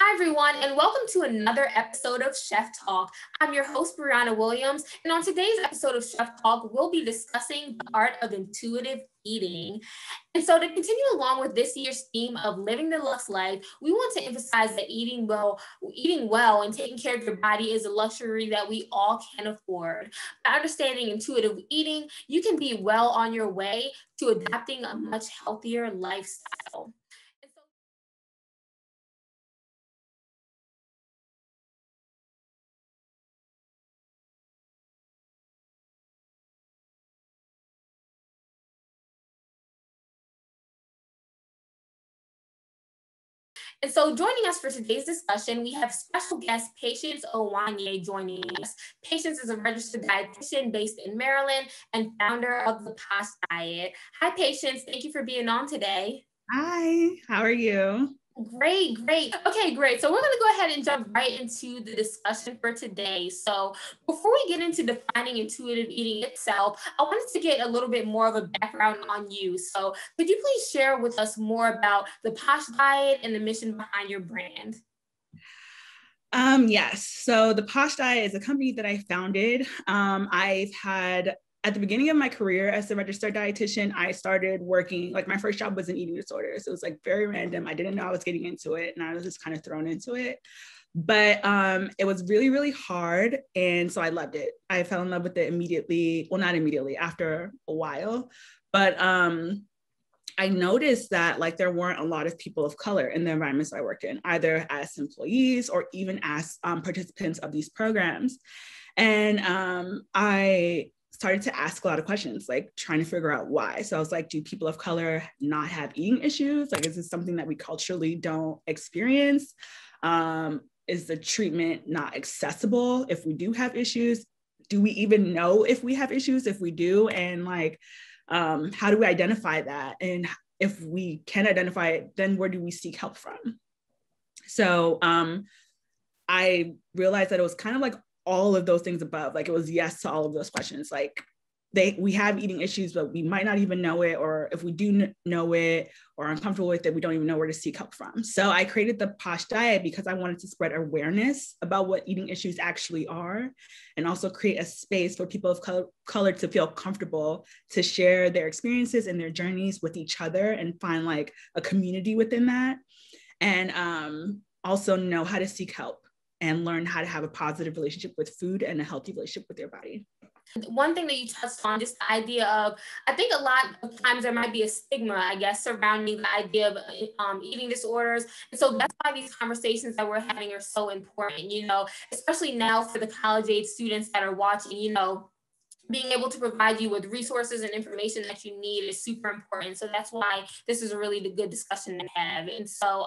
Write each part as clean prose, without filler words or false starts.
Hi, everyone, and welcome to another episode of Chef Talk. I'm your host, Brianna Williams, and on today's episode of Chef Talk, we'll be discussing the art of intuitive eating. And so, to continue along with this year's theme of living the Luxe life, we want to emphasize that eating well, and taking care of your body is a luxury that we all can afford. By understanding intuitive eating, you can be well on your way to adapting a much healthier lifestyle. And so, joining us for today's discussion, we have special guest Patience Owunwanne joining us. Patience is a registered dietitian based in Maryland and founder of the Posh Diet. Hi, Patience. Thank you for being on today. Hi, how are you? Great, great. Okay, great. So we're going to go ahead and jump right into the discussion for today. So before we get into defining intuitive eating itself, I wanted to get a little bit more of a background on you. So could you please share with us more about the Posh Diet and the mission behind your brand? Yes. So the Posh Diet is a company that I founded. I've had at the beginning of my career as a registered dietitian, I started working, like my first job was in eating disorders. It was like very random. I didn't know I was getting into it and I was just kind of thrown into it. But it was really, really hard. And so I loved it. I fell in love with it immediately. Well, not immediately, after a while. But I noticed that like there weren't a lot of people of color in the environments I worked in, either as employees or even as participants of these programs. And I started to ask a lot of questions, like trying to figure out why. So I was like, do people of color not have eating issues? Like, is this something that we culturally don't experience? Is the treatment not accessible if we do have issues? Do we even know if we have issues if we do? And like, how do we identify that? And if we can identify it, then where do we seek help from? So I realized that it was kind of like all of those things above. Like it was yes to all of those questions. Like we have eating issues, but we might not even know it. Or if we do know it or are uncomfortable with it, we don't even know where to seek help from. So I created the Posh Diet because I wanted to spread awareness about what eating issues actually are, and also create a space for people of color to feel comfortable to share their experiences and their journeys with each other and find like a community within that. And also know how to seek help and learn how to have a positive relationship with food and a healthy relationship with their body. One thing that you touched on, just the idea of, I think a lot of times there might be a stigma, I guess, surrounding the idea of eating disorders. And so that's why these conversations that we're having are so important, especially now for the college age students that are watching, being able to provide you with resources and information that you need is super important. So that's why this is a really good discussion to have. And so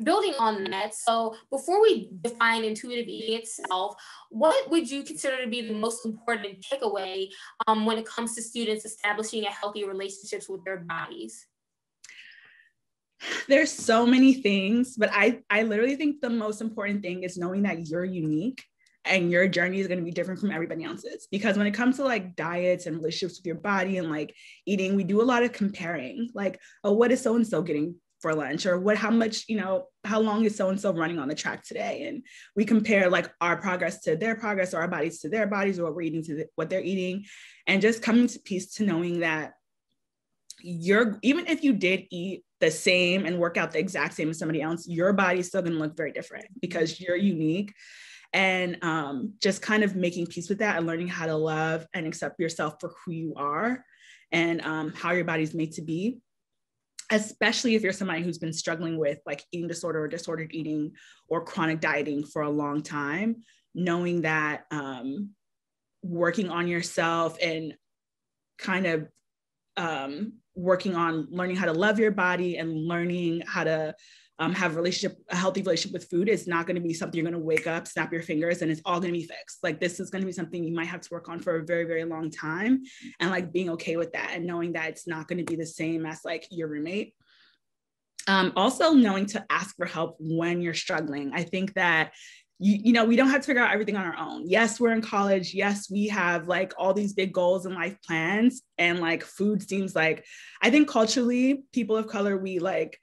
building on that, so before we define intuitive eating itself, what would you consider to be the most important takeaway when it comes to students establishing a healthy relationships with their bodies? There's so many things, but I literally think the most important thing is knowing that you're unique and your journey is going to be different from everybody else's. Because when it comes to like diets and relationships with your body and like eating, we do a lot of comparing, like, oh, what is so-and-so getting for lunch? Or how much, how long is so-and-so running on the track today? And we compare like our progress to their progress, or our bodies to their bodies, or what we're eating to what they're eating. And just coming to peace to knowing that even if you did eat the same and work out the exact same as somebody else, your body's still going to look very different because you're unique. And just kind of making peace with that and learning how to love and accept yourself for who you are and how your body's made to be, especially if you're somebody who's been struggling with like eating disorder or disordered eating or chronic dieting for a long time, knowing that working on yourself and kind of working on learning how to love your body and learning how to have a healthy relationship with food is not going to be something you're going to wake up, snap your fingers, and it's all going to be fixed. Like this is going to be something you might have to work on for a very, very long time, and like being okay with that and knowing that it's not going to be the same as like your roommate. Also knowing to ask for help when you're struggling. I think that we don't have to figure out everything on our own. Yes, we're in college. Yes, we have like all these big goals and life plans, and like food seems like, I think culturally, people of color, we like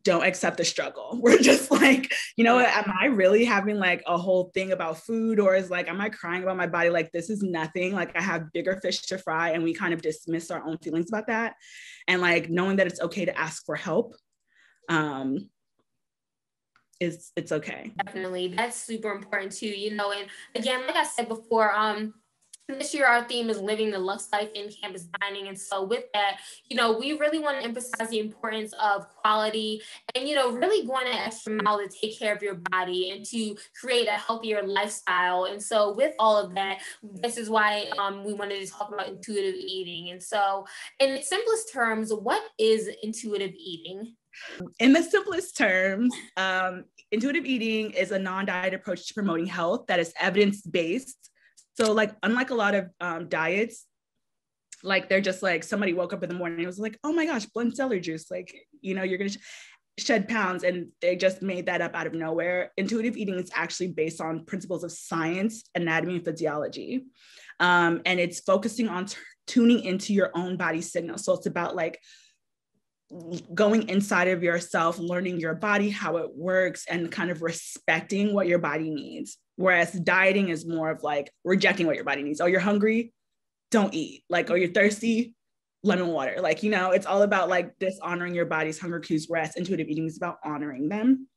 don't accept the struggle. We're just like, you know, am I really having like a whole thing about food, or is like, am I crying about my body? Like, this is nothing. Like, I have bigger fish to fry, and we kind of dismiss our own feelings about that. And like knowing that it's okay to ask for help, it's okay. Definitely, that's super important too. You know, and again, like I said before, this year our theme is living the Luxe life in campus dining, and so with that, you know, we really want to emphasize the importance of quality, and you know, really going an extra mile to take care of your body and to create a healthier lifestyle. And so with all of that, this is why we wanted to talk about intuitive eating. And so in its simplest terms, what is intuitive eating? In the simplest terms, intuitive eating is a non-diet approach to promoting health that is evidence-based. So like, unlike a lot of diets, like they're just like, somebody woke up in the morning and was like, oh my gosh, blend celery juice. Like, you know, you're going to shed pounds, and they just made that up out of nowhere. Intuitive eating is actually based on principles of science, anatomy, and physiology. And it's focusing on tuning into your own body signal. So it's about like going inside of yourself, learning your body, how it works, and kind of respecting what your body needs. Whereas dieting is more of like rejecting what your body needs. Oh, you're hungry? Don't eat. Like, oh, you're thirsty? Lemon water. Like, you know, it's all about like dishonoring your body's hunger cues, whereas intuitive eating is about honoring them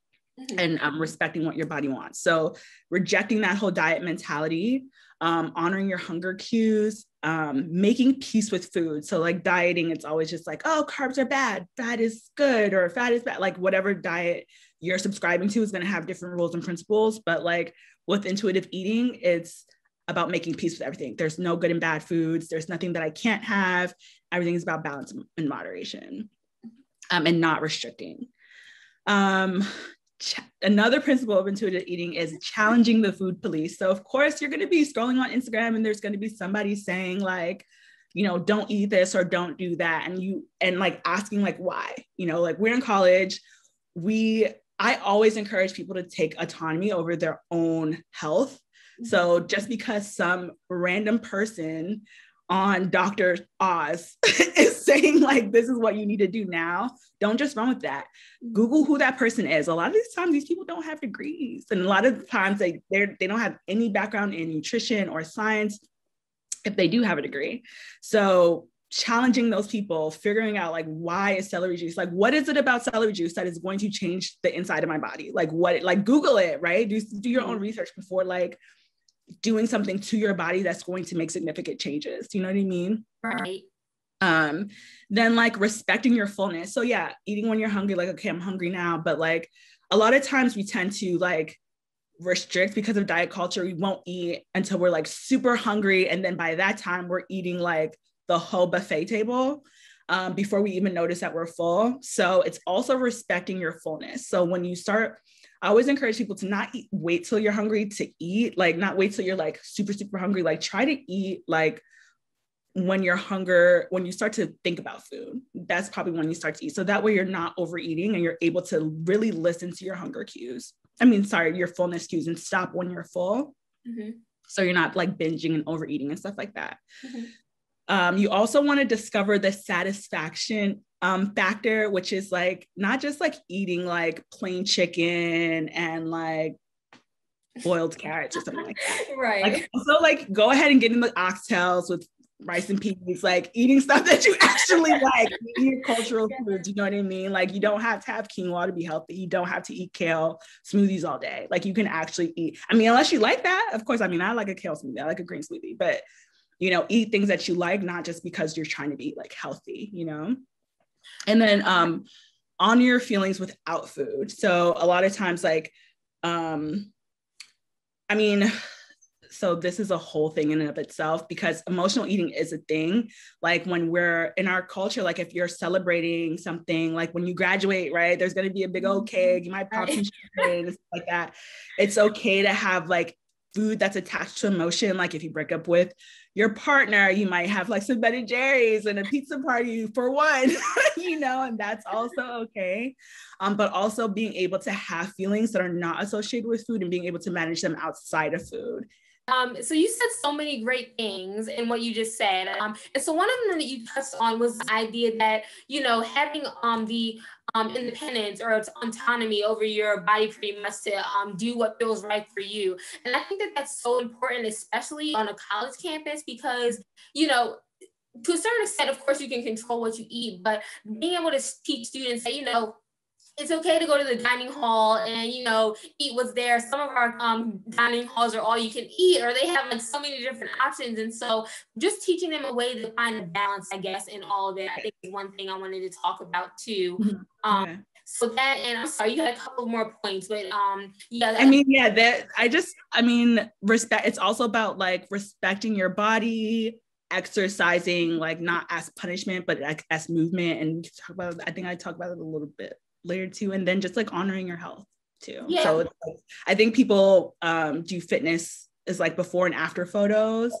and respecting what your body wants. So rejecting that whole diet mentality, honoring your hunger cues, making peace with food. So like dieting, it's always just like, oh, carbs are bad, fat is good, or fat is bad. Like whatever diet you're subscribing to is going to have different rules and principles. But like with intuitive eating, it's about making peace with everything. There's no good and bad foods. There's nothing that I can't have. Everything is about balance and moderation, and not restricting. Another principle of intuitive eating is challenging the food police. So of course you're going to be scrolling on Instagram, and there's going to be somebody saying like, you know, don't eat this or don't do that. And like asking like, why, you know, like we're in college, I always encourage people to take autonomy over their own health. So just because some random person on Dr. Oz is saying like, this is what you need to do now, don't just run with that. Google who that person is. A lot of these times, these people don't have degrees. And a lot of the times they don't have any background in nutrition or science, if they do have a degree. So challenging those people, figuring out like, why is celery juice, like, what is it about celery juice that is going to change the inside of my body? Like like Google it, right? Do your own research before like doing something to your body that's going to make significant changes. Do you know what I mean? Right. Then like respecting your fullness. So yeah, eating when you're hungry, like, okay, I'm hungry now. But like a lot of times we tend to like restrict because of diet culture. We won't eat until we're like super hungry. And then by that time we're eating like the whole buffet table before we even notice that we're full. So it's also respecting your fullness. So when you start, I always encourage people to not wait till you're hungry to eat, like not wait till you're like super, super hungry, like try to eat like when when you start to think about food, that's probably when you start to eat. So that way you're not overeating and you're able to really listen to your hunger cues. Your fullness cues, and stop when you're full. So you're not like binging and overeating and stuff like that. You also want to discover the satisfaction factor, which is like not just like eating like plain chicken and like boiled carrots or something like that. Right. Like also like go ahead and get in the oxtails with rice and peas, like eating stuff that you actually like, eating cultural foods, you know what I mean? Like you don't have to have quinoa to be healthy. You don't have to eat kale smoothies all day. Like you can actually eat, unless you like that, of course, I like a kale smoothie, I like a green smoothie, but you know, eat things that you like, not just because you're trying to be like healthy, you know? And then honor your feelings without food. So a lot of times like, so this is a whole thing in and of itself, because emotional eating is a thing. Like when we're in our culture, like if you're celebrating something, like when you graduate, right, there's going to be a big old cake, you might pop some champagne and stuff like that. It's okay to have like food that's attached to emotion. Like if you break up with your partner, you might have like some Ben & Jerry's and a pizza party for one, you know, and that's also okay. But also being able to have feelings that are not associated with food and being able to manage them outside of food. So you said so many great things in what you just said. And so one of them that you touched on was the idea that, you know, having the independence or autonomy over your body pretty much to do what feels right for you. And I think that that's so important, especially on a college campus, because, you know, to a certain extent, of course, you can control what you eat, but being able to teach students that, you know, it's okay to go to the dining hall and, you know, eat what's there. Some of our dining halls are all you can eat, or they have like so many different options. And so just teaching them a way to find a balance, I guess, in all of it, I think is one thing I wanted to talk about too. Okay. So that, and I'm sorry, you had a couple more points, but yeah. I mean, yeah, respect. It's also about like respecting your body, exercising, like not as punishment, but like as movement. And we can talk about, I think I talked about it a little bit later too. And then just like honoring your health too. Yeah. So it's like, I think people do fitness is like before and after photos.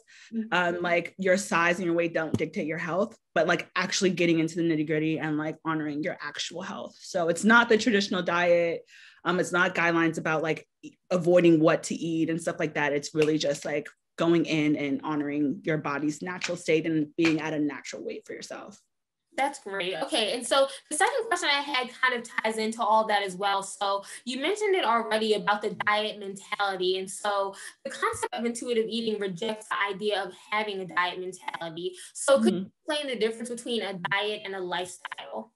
Like your size and your weight don't dictate your health, but like actually getting into the nitty gritty and like honoring your actual health. So it's not the traditional diet. It's not guidelines about like avoiding what to eat and stuff like that. It's really just like going in and honoring your body's natural state and being at a natural weight for yourself. That's great. Okay. And so the second question I had kind of ties into all that as well. So you mentioned it already about the diet mentality. And so the concept of intuitive eating rejects the idea of having a diet mentality. So could you explain the difference between a diet and a lifestyle?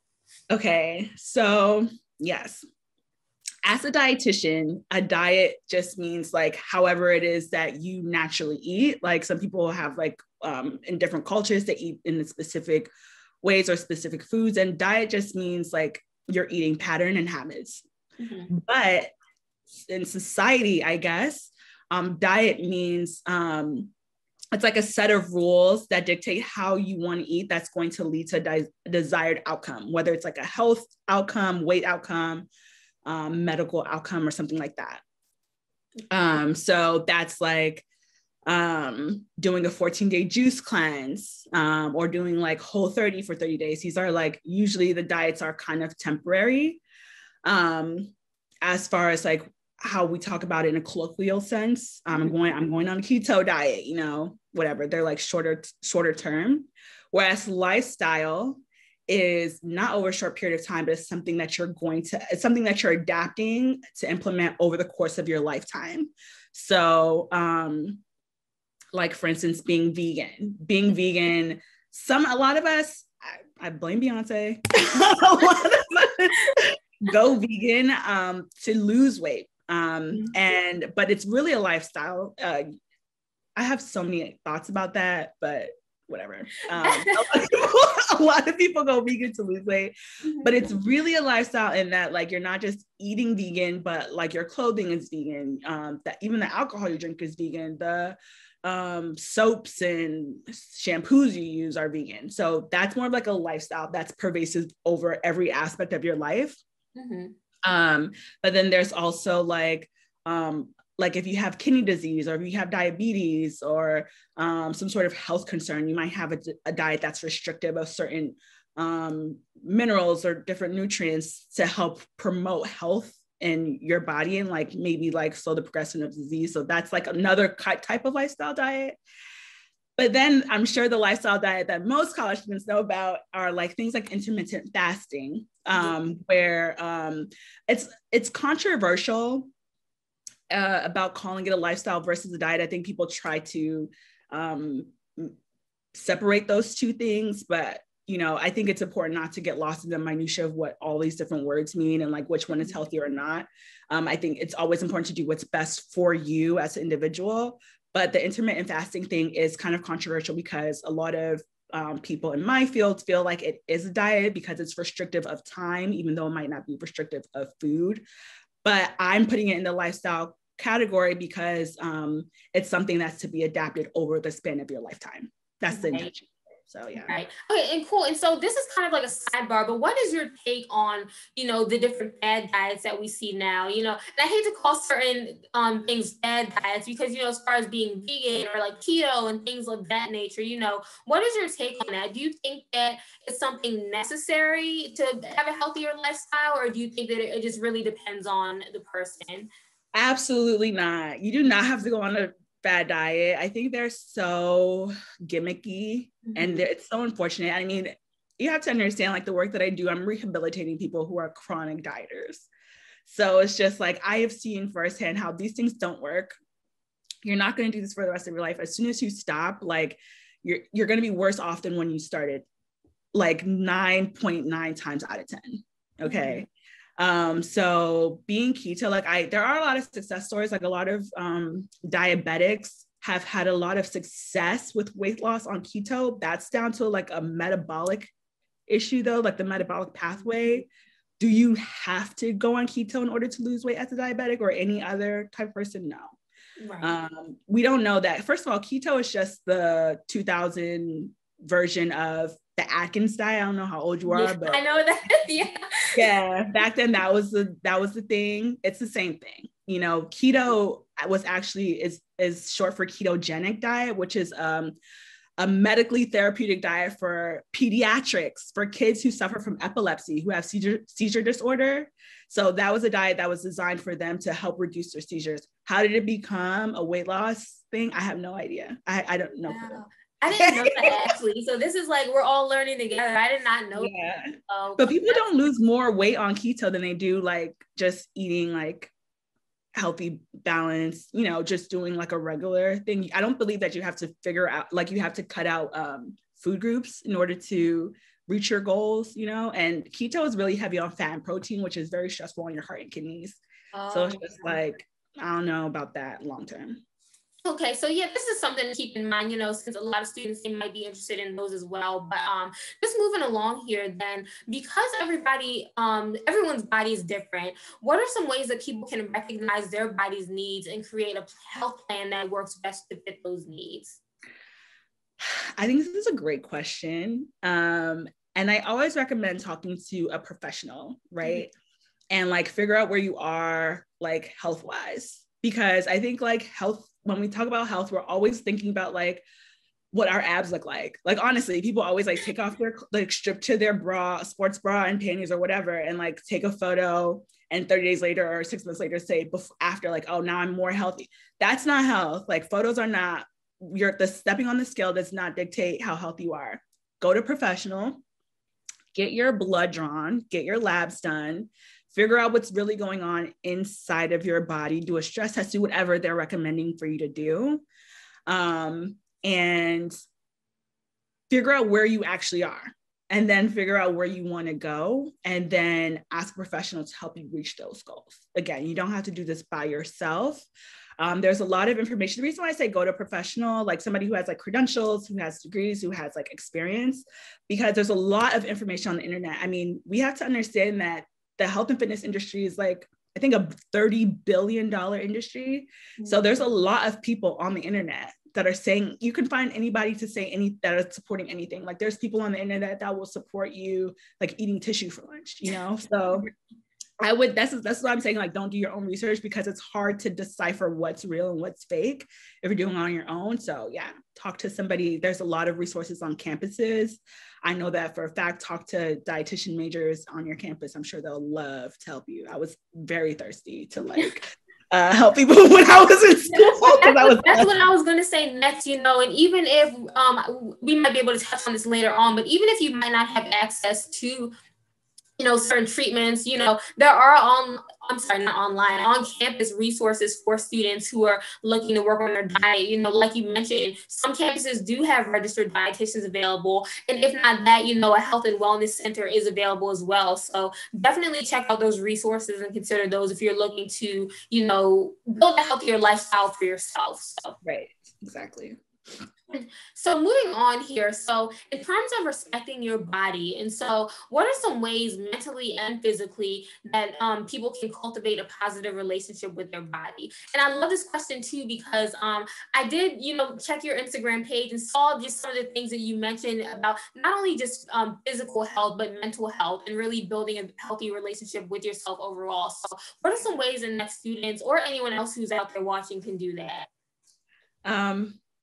Okay. So yes. As a dietitian, a diet just means like however it is that you naturally eat. Like some people have like in different cultures, they eat in a specific ways or specific foods, and diet just means like your eating pattern and habits. But in society, I guess, diet means it's like a set of rules that dictate how you want to eat that's going to lead to a desired outcome, whether it's like a health outcome, weight outcome, medical outcome, or something like that. So that's like doing a 14-day juice cleanse, or doing like Whole30 for 30 days. These are like, usually the diets are kind of temporary, as far as like how we talk about it in a colloquial sense. I'm going on a keto diet, you know, whatever. They're like shorter term. Whereas lifestyle is not over a short period of time, but it's something that it's something that you're adapting to implement over the course of your lifetime. So, like for instance, being vegan, a lot of us, I blame Beyonce, a lot of us go vegan to lose weight. But it's really a lifestyle. I have so many thoughts about that, but whatever. A lot of people go vegan to lose weight, but it's really a lifestyle in that like you're not just eating vegan, but like your clothing is vegan, that even the alcohol you drink is vegan, the soaps and shampoos you use are vegan. So that's more of like a lifestyle that's pervasive over every aspect of your life. But then there's also like if you have kidney disease, or if you have diabetes, or some sort of health concern, you might have a diet that's restrictive of certain minerals or different nutrients to help promote health in your body and like maybe like slow the progression of disease. So that's like another type of lifestyle diet. But then I'm sure the lifestyle diet that most college students know about are like things like intermittent fasting, where it's controversial about calling it a lifestyle versus a diet. I think people try to separate those two things, but you know, I think it's important not to get lost in the minutia of what all these different words mean and like which one is healthy or not. I think it's always important to do what's best for you as an individual. But the intermittent fasting thing is kind of controversial because a lot of people in my field feel like it is a diet because it's restrictive of time, even though it might not be restrictive of food. But I'm putting it in the lifestyle category because it's something that's to be adapted over the span of your lifetime. That's the intention. So yeah. Right. Okay, and cool. And so this is kind of like a sidebar, but what is your take on, you know, the different bad diets that we see now? You know, and I hate to call certain things bad diets because, you know, as far as being vegan or like keto and things of that nature, you know, what is your take on that? Do you think that it's something necessary to have a healthier lifestyle, or do you think that it just really depends on the person? Absolutely not. You do not have to go on a bad diet. I think they're so gimmicky and it's so unfortunate. I mean, you have to understand, like the work that I do, I'm rehabilitating people who are chronic dieters. So it's just like, I have seen firsthand how these things don't work. You're not going to do this for the rest of your life. As soon as you stop, like you're going to be worse off than when you started, like 9.9 times out of 10. Okay. So being keto, like there are a lot of success stories, like a lot of diabetics have had a lot of success with weight loss on keto. That's down to like a metabolic issue though, like the metabolic pathway. Do you have to go on keto in order to lose weight as a diabetic or any other type of person? No. Right. We don't know that. First of all, keto is just the 2000 version of the Atkins diet. I don't know how old you are, but I know that. Yeah, back then that was the thing. It's the same thing. You know, keto was actually is short for ketogenic diet, which is a medically therapeutic diet for pediatrics, for kids who suffer from epilepsy, who have seizure disorder. So that was a diet that was designed for them to help reduce their seizures. How did it become a weight loss thing? I have no idea. I don't know. Wow. I didn't know that actually. So this is like, we're all learning together. I did not know. Yeah. But people don't lose more weight on keto than they do like just eating like healthy, balance, you know, just doing like a regular thing. I don't believe that you have to figure out, like you have to cut out food groups in order to reach your goals, you know, and keto is really heavy on fat and protein, which is very stressful on your heart and kidneys. So it's just like, I don't know about that long term. Okay, so yeah, this is something to keep in mind, you know, since a lot of students, they might be interested in those as well. But just moving along here then, because everyone's body is different, what are some ways that people can recognize their body's needs and create a health plan that works best to fit those needs? I think this is a great question. And I always recommend talking to a professional, right? And like figure out where you are like health-wise. Because I think like health, when we talk about health, we're always thinking about like what our abs look like. Like honestly, people always like take off their, like strip to their bra, sports bra and panties or whatever, and like take a photo and 30 days later or 6 months later say after like, oh, now I'm more healthy. That's not health. Like photos are not, the stepping on the scale does not dictate how healthy you are. Go to professional, get your blood drawn, get your labs done, figure out what's really going on inside of your body, do a stress test, do whatever they're recommending for you to do, and figure out where you actually are, and then figure out where you want to go, and then ask a professional to help you reach those goals. Again, you don't have to do this by yourself. There's a lot of information. The reason why I say go to a professional, like somebody who has like credentials, who has degrees, who has like experience, because there's a lot of information on the internet. I mean, we have to understand that the health and fitness industry is like, I think, a $30 billion industry. So there's a lot of people on the internet that are saying, you can find anybody to say that are supporting anything. Like there's people on the internet that will support you, like eating tissue for lunch, you know? So that's what I'm saying, like, don't do your own research, because it's hard to decipher what's real and what's fake if you're doing it on your own. So yeah, talk to somebody. There's a lot of resources on campuses. I know that for a fact. Talk to dietitian majors on your campus. I'm sure they'll love to help you. I was very thirsty to like help people when I was in school. That's what I was going to say next, you know, and even if we might be able to touch on this later on, but even if you might not have access to, you know, certain treatments, you know, there are on campus resources for students who are looking to work on their diet. You know, like you mentioned, some campuses do have registered dietitians available. And if not that, you know, a health and wellness center is available as well. So definitely check out those resources and consider those if you're looking to, you know, build a healthier lifestyle for yourself. So. Right, exactly. So moving on here, so in terms of respecting your body, and so what are some ways mentally and physically that people can cultivate a positive relationship with their body? And I love this question too, because I did, you know, check your Instagram page and saw just some of the things that you mentioned about not only just physical health, but mental health, and really building a healthy relationship with yourself overall. So what are some ways that students or anyone else who's out there watching can do that?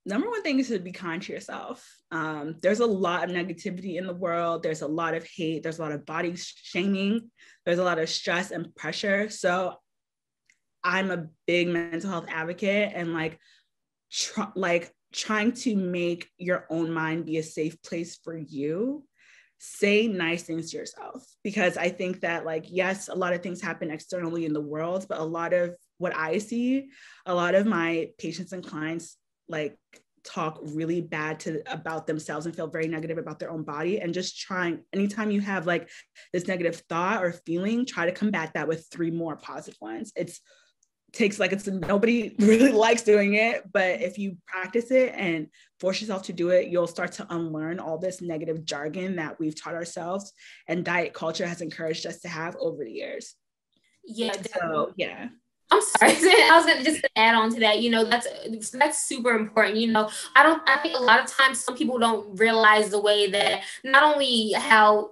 Number one thing is to be kind to yourself. There's a lot of negativity in the world. There's a lot of hate. There's a lot of body shaming. There's a lot of stress and pressure. So I'm a big mental health advocate, and trying to make your own mind be a safe place for you say nice things to yourself, because I think that, like, yes, a lot of things happen externally in the world, but a lot of what I see, a lot of my patients and clients like talk really bad about themselves and feel very negative about their own body. And just trying, anytime you have like this negative thought or feeling, try to combat that with 3 more positive ones. It's nobody really likes doing it, but if you practice it and force yourself to do it, you'll start to unlearn all this negative jargon that we've taught ourselves and diet culture has encouraged us to have over the years. Yeah, definitely. So yeah. I'm sorry. I was gonna just add on to that. That's super important. I think a lot of times some people don't realize the way that not only how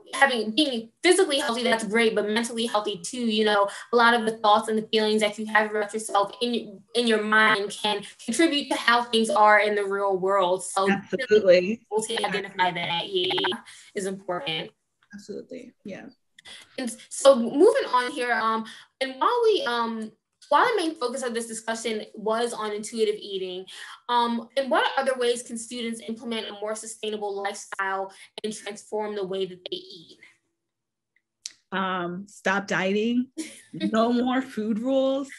being physically healthy, that's great, but mentally healthy too. A lot of the thoughts and the feelings that you have about yourself in your mind can contribute to how things are in the real world. So absolutely, able to identify that, yeah, is important. Absolutely, yeah. And so moving on here, and while the main focus of this discussion was on intuitive eating, in what other ways can students implement a more sustainable lifestyle and transform the way that they eat? Stop dieting, no more food rules,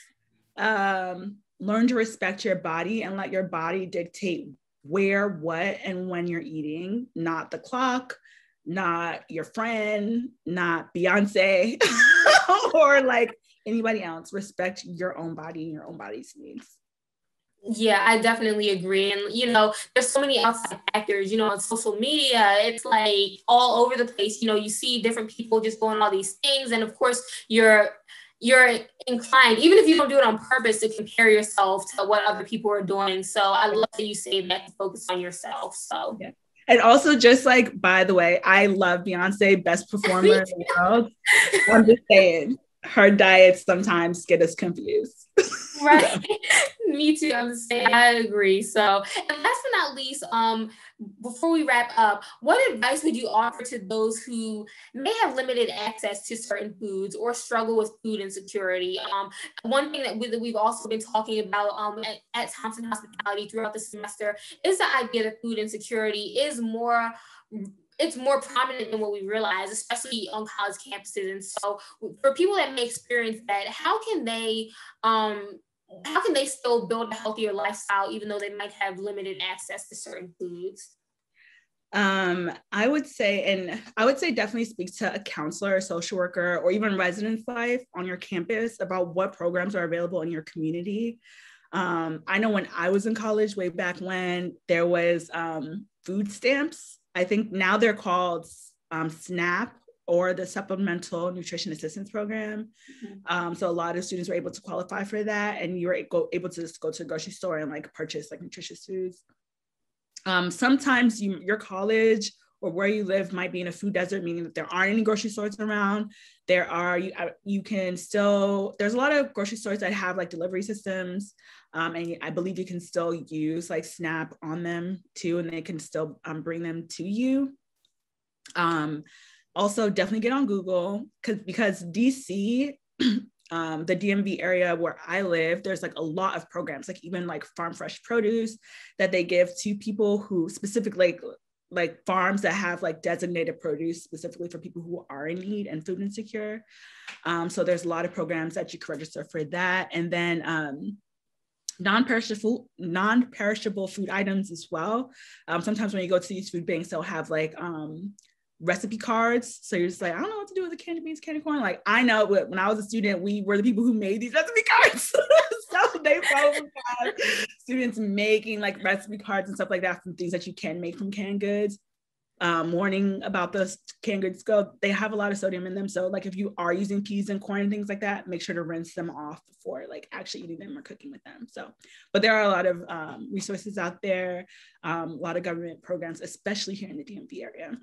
learn to respect your body and let your body dictate where, what, and when you're eating, not the clock, not your friend, not Beyonce, or like anybody else. Respect your own body and your own body's needs. Yeah, I definitely agree. And, there's so many outside factors, on social media, it's like all over the place. You see different people just doing all these things. And of course, you're inclined, even if you don't do it on purpose, to compare yourself to what other people are doing. So I love that you say that, to focus on yourself. So yeah. And also, just like, by the way, I love Beyonce, best performer in the world. I'm just saying, her diets sometimes get us confused. Right. Me too. I'm saying, I agree. So, and last but not least, before we wrap up, what advice would you offer to those who may have limited access to certain foods or struggle with food insecurity? One thing that we've also been talking about at Thompson Hospitality throughout the semester is the idea that food insecurity is more prominent than what we realize, especially on college campuses. And so for people that may experience that, how can they still build a healthier lifestyle even though they might have limited access to certain foods? I would say definitely speak to a counselor, a social worker, or even residence life on your campus about what programs are available in your community. I know when I was in college, way back when, there was food stamps. I think now they're called SNAP, or the Supplemental Nutrition Assistance Program. So a lot of students were able to qualify for that, and you were able to just go to the grocery store and like purchase like nutritious foods. Sometimes your college or where you live might be in a food desert, meaning that there aren't any grocery stores around. There's a lot of grocery stores that have like delivery systems. And I believe you can still use like SNAP on them too, and they can still bring them to you. Also, definitely get on Google because DC, the DMV area where I live, there's like a lot of programs, like even like farm fresh produce that they give to people who specifically like farms that have like designated produce specifically for people who are in need and food insecure. So there's a lot of programs that you can register for that. And then non-perishable food items as well. Sometimes when you go to these food banks, they'll have like recipe cards. So you're just like, I don't know what to do with the candy beans, candy corn. Like, I know when I was a student, we were the people who made these recipe cards. So they probably have students making like recipe cards and stuff like that from things that you can make from canned goods. Warning about the canned goods they have a lot of sodium in them. So like if you are using peas and corn and things like that, make sure to rinse them off before like actually eating them or cooking with them. So, but there are a lot of resources out there, a lot of government programs, especially here in the DMV area.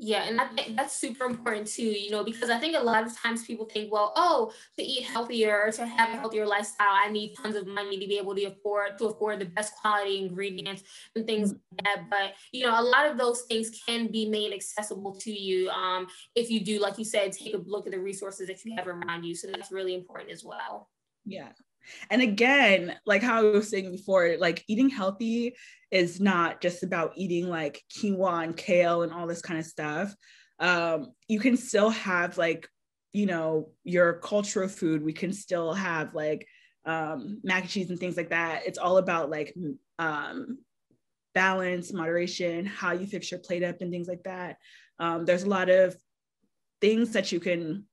Yeah, and I think that's super important too, because I think a lot of times people think, well, to eat healthier or to have a healthier lifestyle, I need tons of money to be able to afford the best quality ingredients and things like that. But, a lot of those things can be made accessible to you if you do, like you said, take a look at the resources that you have around you. So that's really important as well. Yeah. And again, like how I was saying before, like eating healthy is not just about eating like quinoa and kale and all this kind of stuff. you can still have like, you know, your cultural food. We can still have like mac and cheese and things like that. It's all about like balance, moderation, how you fix your plate up and things like that. There's a lot of things that you can,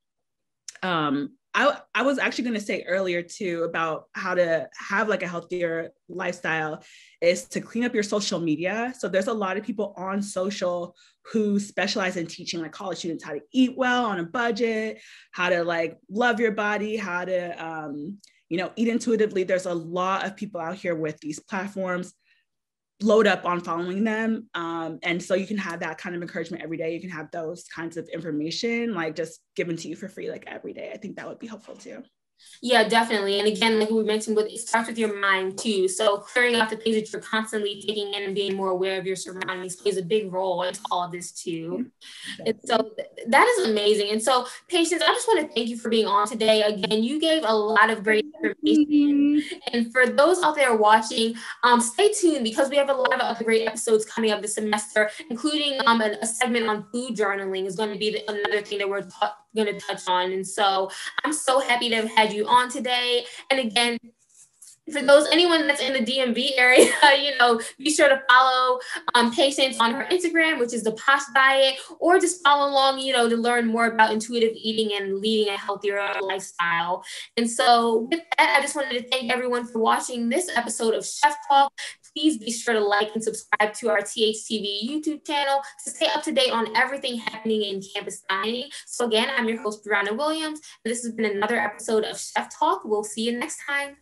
I was actually going to say earlier too about how to have like a healthier lifestyle is to clean up your social media. So there's a lot of people on social who specialize in teaching like college students how to eat well on a budget, how to like love your body, how to, you know, eat intuitively. There's a lot of people out here with these platforms. Load up on following them. And so you can have that kind of encouragement every day. You can have those kinds of information like just given to you for free, like every day. I think that would be helpful too. Yeah, definitely. And again, like we mentioned, it starts with your mind too. So clearing out the things that you're constantly taking in and being more aware of your surroundings plays a big role into all of this too. Yeah, exactly. And so that is amazing. And so, Patience, I just want to thank you for being on today. Again, you gave a lot of great information. And for those out there watching, stay tuned because we have a lot of other great episodes coming up this semester, including a segment on food journaling is going to be another thing that we're going to touch on. And so I'm so happy to have had you on today. And again, for anyone that's in the DMV area, you know, be sure to follow Patience on her Instagram, which is the Posh Diet, or just follow along, you know, to learn more about intuitive eating and leading a healthier lifestyle. And so with that, I just wanted to thank everyone for watching this episode of Chef Talk. Please be sure to like and subscribe to our THTV YouTube channel to stay up to date on everything happening in campus dining. So again, I'm your host, Brianna Williams, and this has been another episode of Chef Talk. We'll see you next time.